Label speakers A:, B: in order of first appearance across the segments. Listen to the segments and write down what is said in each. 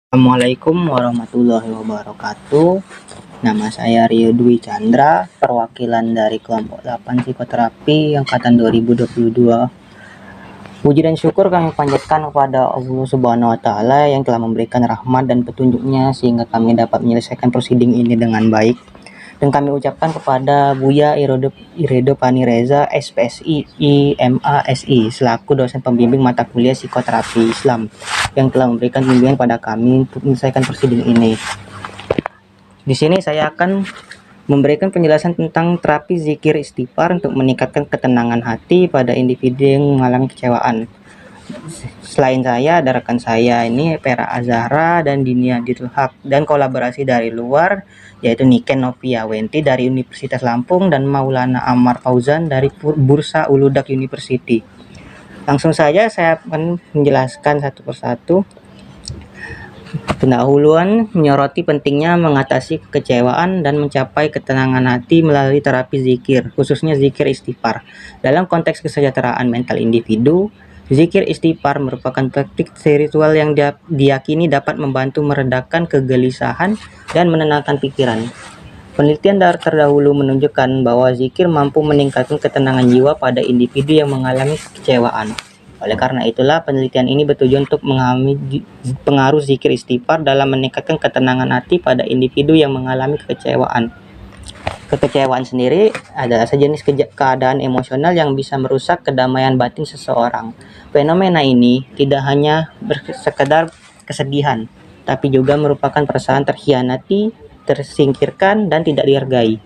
A: Assalamualaikum warahmatullahi wabarakatuh. Nama saya Rio Dwi Chandra, perwakilan dari kelompok 8 psikoterapi angkatan 2022. Puji dan syukur kami panjatkan kepada Allah Subhanahu wa taala yang telah memberikan rahmat dan petunjuknya sehingga kami dapat menyelesaikan prosiding ini dengan baik. Dan kami ucapkan kepada Buya Iredo Pani Reza, SPSI, IMASI, selaku dosen pembimbing mata kuliah psikoterapi Islam yang telah memberikan bimbingan pada kami untuk menyelesaikan prosiding ini. Di sini saya akan memberikan penjelasan tentang terapi zikir istighfar untuk meningkatkan ketenangan hati pada individu yang mengalami kecewaan. Selain saya, ada rekan saya ini Pera Azahra dan Dinia Dirhak, dan kolaborasi dari luar yaitu Niken Novia Wenti dari Universitas Lampung dan Maulana Ammar Fauzan dari Bursa Uludak University. Langsung saja saya akan menjelaskan satu persatu. Pendahuluan menyoroti pentingnya mengatasi kekecewaan dan mencapai ketenangan hati melalui terapi zikir, khususnya zikir istighfar. Dalam konteks kesejahteraan mental individu, zikir istighfar merupakan praktik spiritual yang diyakini dapat membantu meredakan kegelisahan dan menenangkan pikiran. Penelitian terdahulu menunjukkan bahwa zikir mampu meningkatkan ketenangan jiwa pada individu yang mengalami kekecewaan. Oleh karena itulah, penelitian ini bertujuan untuk mengamati pengaruh zikir istighfar dalam meningkatkan ketenangan hati pada individu yang mengalami kekecewaan. Kekecewaan sendiri adalah sejenis keadaan emosional yang bisa merusak kedamaian batin seseorang. Fenomena ini tidak hanya sekedar kesedihan, tapi juga merupakan perasaan terkhianati, tersingkirkan, dan tidak dihargai.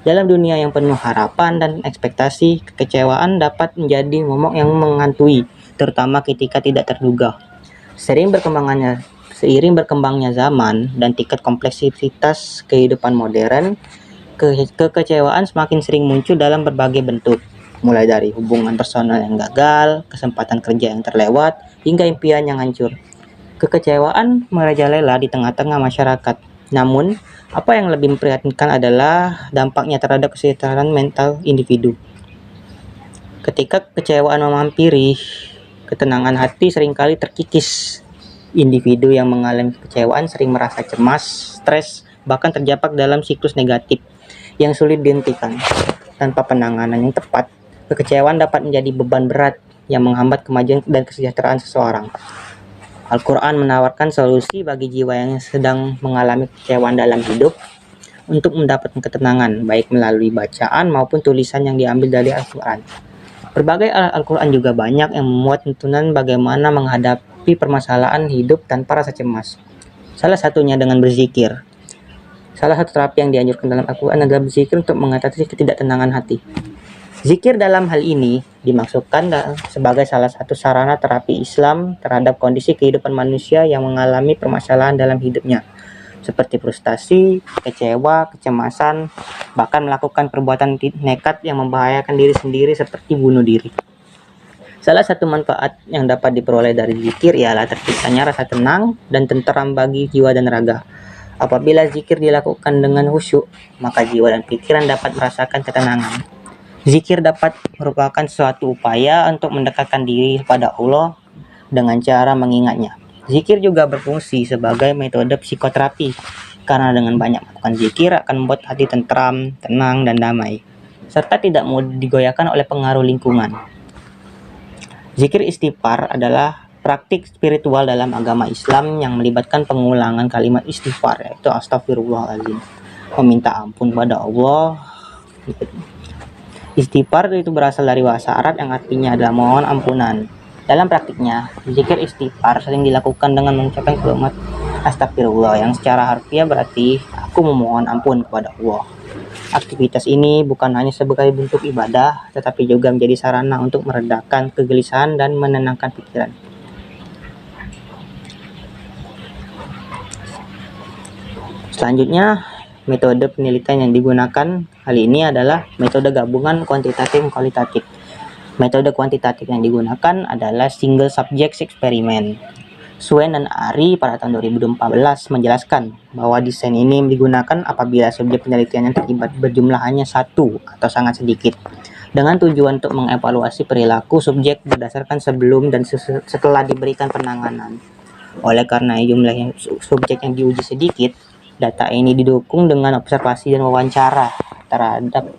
A: Dalam dunia yang penuh harapan dan ekspektasi, kekecewaan dapat menjadi momok yang menghantui, terutama ketika tidak terduga. Seiring berkembangnya zaman dan tingkat kompleksitas kehidupan modern, kekecewaan semakin sering muncul dalam berbagai bentuk, mulai dari hubungan personal yang gagal, kesempatan kerja yang terlewat, hingga impian yang hancur. Kekecewaan merajalela di tengah-tengah masyarakat. Namun, apa yang lebih memprihatinkan adalah dampaknya terhadap kesehatan mental individu. Ketika kekecewaan menghampiri, ketenangan hati seringkali terkikis. Individu yang mengalami kekecewaan sering merasa cemas, stres, bahkan terjebak dalam siklus negatif yang sulit dihentikan. Tanpa penanganan yang tepat, kekecewaan dapat menjadi beban berat yang menghambat kemajuan dan kesejahteraan seseorang. Al-Quran menawarkan solusi bagi jiwa yang sedang mengalami kekecewaan dalam hidup untuk mendapatkan ketenangan, baik melalui bacaan maupun tulisan yang diambil dari Al-Quran. Berbagai Al-Quran juga banyak yang memuat tuntunan bagaimana menghadapi permasalahan hidup tanpa rasa cemas. Salah satunya dengan berzikir. Salah satu terapi yang dianjurkan dalam Al-Quran adalah berzikir untuk mengatasi ketidaktenangan hati. Zikir dalam hal ini dimaksudkan sebagai salah satu sarana terapi Islam terhadap kondisi kehidupan manusia yang mengalami permasalahan dalam hidupnya, seperti frustasi, kecewa, kecemasan, bahkan melakukan perbuatan nekat yang membahayakan diri sendiri seperti bunuh diri. Salah satu manfaat yang dapat diperoleh dari zikir ialah terciptanya rasa tenang dan tenteram bagi jiwa dan raga. Apabila zikir dilakukan dengan khusyuk, maka jiwa dan pikiran dapat merasakan ketenangan. Zikir dapat merupakan suatu upaya untuk mendekatkan diri kepada Allah dengan cara mengingatnya. Zikir juga berfungsi sebagai metode psikoterapi, karena dengan banyak melakukan zikir akan membuat hati tentram, tenang, dan damai, serta tidak mudah digoyahkan oleh pengaruh lingkungan. Zikir istighfar adalah praktik spiritual dalam agama Islam yang melibatkan pengulangan kalimat istighfar, yaitu astagfirullahaladzim, meminta ampun kepada Allah. Istighfar itu berasal dari bahasa Arab yang artinya adalah mohon ampunan. Dalam praktiknya, zikir istighfar sering dilakukan dengan mengucapkan kalimat astagfirullah yang secara harfiah berarti aku memohon ampun kepada Allah. Aktivitas ini bukan hanya sebagai bentuk ibadah, tetapi juga menjadi sarana untuk meredakan kegelisahan dan menenangkan pikiran. Selanjutnya, metode penelitian yang digunakan kali ini adalah metode gabungan kuantitatif dan kualitatif. Metode kuantitatif yang digunakan adalah single subject experiment. Swen dan Ari pada tahun 2014 menjelaskan bahwa desain ini digunakan apabila subjek penelitian yang terlibat berjumlah hanya satu atau sangat sedikit, dengan tujuan untuk mengevaluasi perilaku subjek berdasarkan sebelum dan setelah diberikan penanganan. Oleh karena jumlah yang subjek yang diuji sedikit, data ini didukung dengan observasi dan wawancara terhadap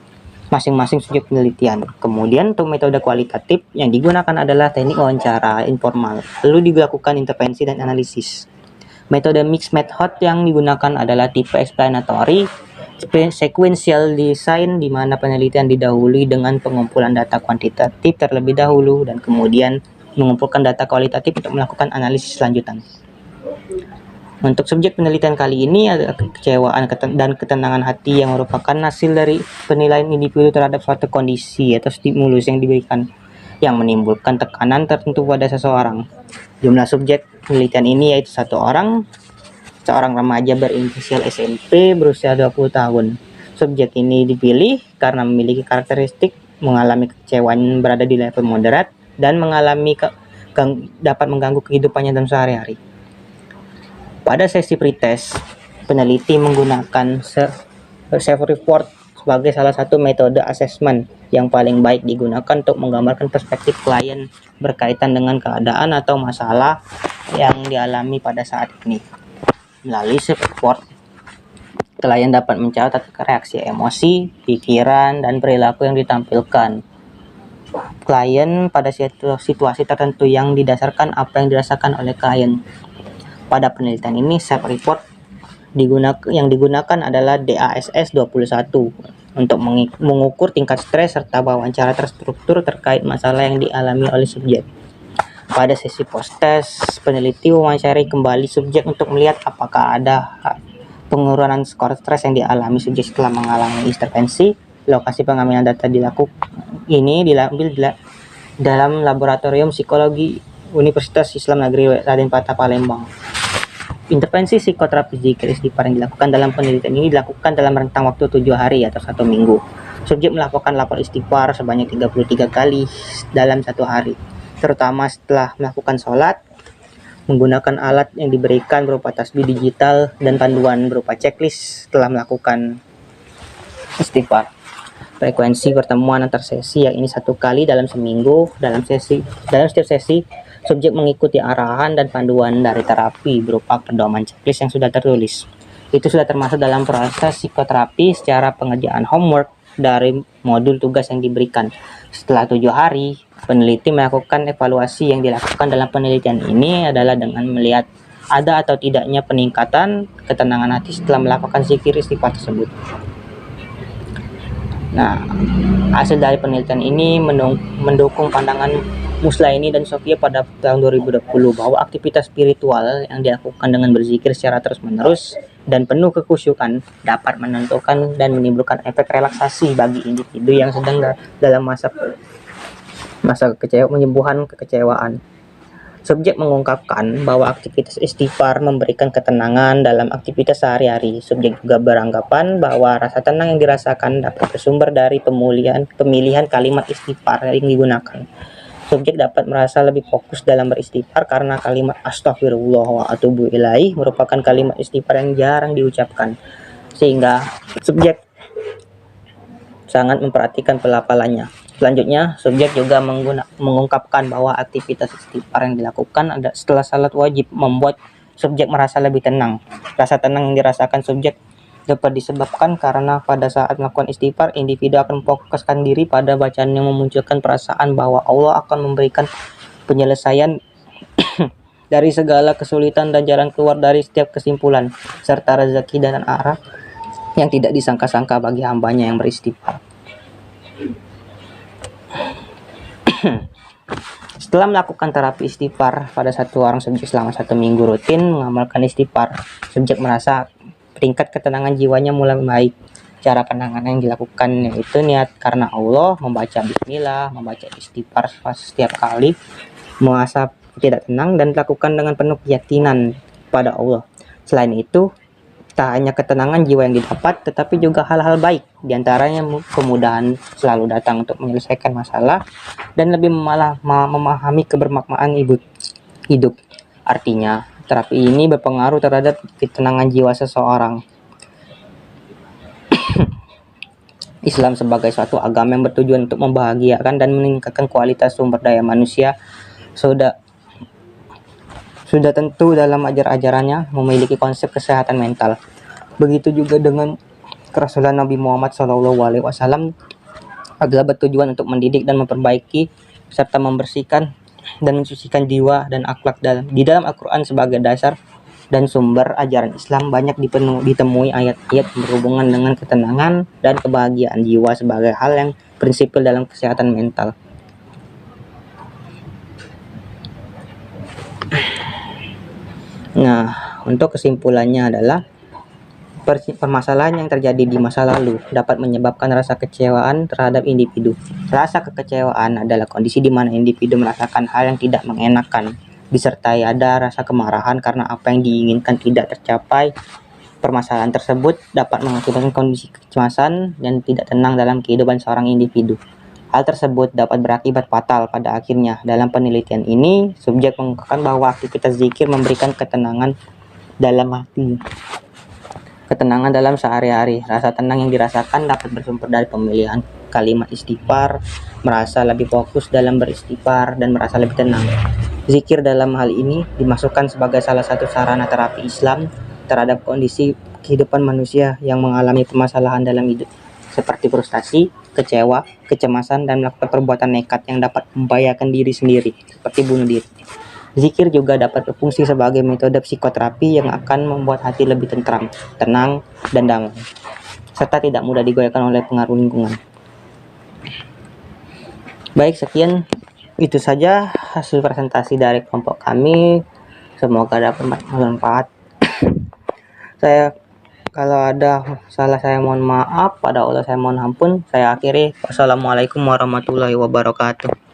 A: masing-masing subjek penelitian. Kemudian untuk metode kualitatif yang digunakan adalah teknik wawancara informal, lalu dilakukan intervensi dan analisis. Metode mixed method yang digunakan adalah tipe explanatory sequential design, di mana penelitian didahului dengan pengumpulan data kuantitatif terlebih dahulu dan kemudian mengumpulkan data kualitatif untuk melakukan analisis lanjutan. Untuk subjek penelitian kali ini adalah kekecewaan dan ketenangan hati yang merupakan hasil dari penilaian individu terhadap suatu kondisi atau stimulus yang diberikan yang menimbulkan tekanan tertentu pada seseorang. Jumlah subjek penelitian ini yaitu seorang remaja berinisial SMP berusia 20 tahun. Subjek ini dipilih karena memiliki karakteristik mengalami kekecewaan berada di level moderat dan mengalami dapat mengganggu kehidupannya dalam sehari-hari. Pada sesi pretest, peneliti menggunakan self-report sebagai salah satu metode asesmen yang paling baik digunakan untuk menggambarkan perspektif klien berkaitan dengan keadaan atau masalah yang dialami pada saat ini. Melalui self-report, klien dapat mencatat reaksi emosi, pikiran, dan perilaku yang ditampilkan klien pada situasi tertentu yang didasarkan apa yang dirasakan oleh klien. Pada penelitian ini, self-report yang digunakan adalah DASS-21 untuk mengukur tingkat stres serta wawancara terstruktur terkait masalah yang dialami oleh subjek. Pada sesi post-test, peneliti mewawancarai kembali subjek untuk melihat apakah ada penurunan skor stres yang dialami subjek setelah mengalami intervensi. Lokasi pengambilan data diambil dalam laboratorium psikologi Universitas Islam Negeri Raden Patah, Palembang. Intervensi psikoterapi zikir istighfar yang dilakukan dalam penelitian ini dilakukan dalam rentang waktu 7 hari atau 1 minggu. Subjek melakukan lapor istighfar sebanyak 33 kali dalam 1 hari, terutama setelah melakukan sholat, menggunakan alat yang diberikan berupa tasbih digital dan panduan berupa checklist setelah melakukan istighfar. Frekuensi pertemuan antar sesi yang ini 1 kali dalam seminggu. Dalam setiap sesi, subjek mengikuti arahan dan panduan dari terapi berupa pedoman checklist yang sudah tertulis. Itu sudah termasuk dalam proses psikoterapi secara pengerjaan homework dari modul tugas yang diberikan. Setelah 7 hari, peneliti melakukan evaluasi. Yang dilakukan dalam penelitian ini adalah dengan melihat ada atau tidaknya peningkatan ketenangan hati setelah melakukan zikir istighfar tersebut. Nah, hasil dari penelitian ini mendukung pandangan Muslaini dan Sofia pada tahun 2020 bahwa aktivitas spiritual yang dilakukan dengan berzikir secara terus-menerus dan penuh kekhusyukan dapat menentukan dan menimbulkan efek relaksasi bagi individu yang sedang dalam masa penyembuhan kekecewaan. Subjek mengungkapkan bahwa aktivitas istighfar memberikan ketenangan dalam aktivitas sehari-hari. Subjek juga beranggapan bahwa rasa tenang yang dirasakan dapat bersumber dari pemilihan kalimat istighfar yang digunakan. Subjek dapat merasa lebih fokus dalam beristighfar karena kalimat astagfirullah wa atubu ilaih merupakan kalimat istighfar yang jarang diucapkan, sehingga subjek sangat memperhatikan pelafalannya. Selanjutnya, subjek juga mengungkapkan bahwa aktivitas istighfar yang dilakukan setelah salat wajib membuat subjek merasa lebih tenang. Rasa tenang yang dirasakan subjek dapat disebabkan karena pada saat melakukan istighfar, individu akan memfokuskan diri pada bacaan yang memunculkan perasaan bahwa Allah akan memberikan penyelesaian dari segala kesulitan dan jalan keluar dari setiap kesimpulan, serta rezeki dan arah yang tidak disangka-sangka bagi hambanya yang beristighfar. Setelah melakukan terapi istighfar pada satu orang subjek selama 1 minggu rutin mengamalkan istighfar, subjek merasa tingkat ketenangan jiwanya mulai membaik. Cara penanganan yang dilakukan yaitu niat karena Allah, membaca bismillah, membaca istighfar setiap kali merasa tidak tenang dan dilakukan dengan penuh keyakinan pada Allah. Selain itu, tak hanya ketenangan jiwa yang didapat, tetapi juga hal-hal baik, diantaranya kemudahan selalu datang untuk menyelesaikan masalah dan lebih memahami kebermaknaan hidup. Artinya, terapi ini berpengaruh terhadap ketenangan jiwa seseorang. Islam sebagai suatu agama yang bertujuan untuk membahagiakan dan meningkatkan kualitas sumber daya manusia, Sudah tentu dalam ajarannya memiliki konsep kesehatan mental. Begitu juga dengan kerasulan Nabi Muhammad SAW adalah bertujuan untuk mendidik dan memperbaiki serta membersihkan dan mensucikan jiwa dan akhlak di dalam Al-Quran sebagai dasar dan sumber ajaran Islam banyak ditemui ayat-ayat berhubungan dengan ketenangan dan kebahagiaan jiwa sebagai hal yang prinsipil dalam kesehatan mental. Nah, untuk kesimpulannya adalah permasalahan yang terjadi di masa lalu dapat menyebabkan rasa kecewaan terhadap individu. Rasa kekecewaan adalah kondisi di mana individu merasakan hal yang tidak mengenakan, disertai ada rasa kemarahan karena apa yang diinginkan tidak tercapai. Permasalahan tersebut dapat mengakibatkan kondisi kecemasan dan tidak tenang dalam kehidupan seorang individu. Hal tersebut dapat berakibat fatal pada akhirnya. Dalam penelitian ini, subjek mengungkapkan bahwa aktivitas zikir memberikan ketenangan dalam hati. Ketenangan dalam sehari-hari. Rasa tenang yang dirasakan dapat bersumber dari pemilihan kalimat istighfar, merasa lebih fokus dalam beristighfar, dan merasa lebih tenang. Zikir dalam hal ini dimasukkan sebagai salah satu sarana terapi Islam terhadap kondisi kehidupan manusia yang mengalami permasalahan dalam hidup, seperti frustasi, kecewa, kecemasan, dan melakukan perbuatan nekat yang dapat membahayakan diri sendiri, seperti bunuh diri. Zikir juga dapat berfungsi sebagai metode psikoterapi yang akan membuat hati lebih tentram, tenang, dan damai, serta tidak mudah digoyahkan oleh pengaruh lingkungan. Baik, sekian itu saja hasil presentasi dari kelompok kami. Semoga dapat bermanfaat. Kalau ada salah saya mohon maaf, pada Allah saya mohon ampun. Saya akhiri. Wassalamualaikum warahmatullahi wabarakatuh.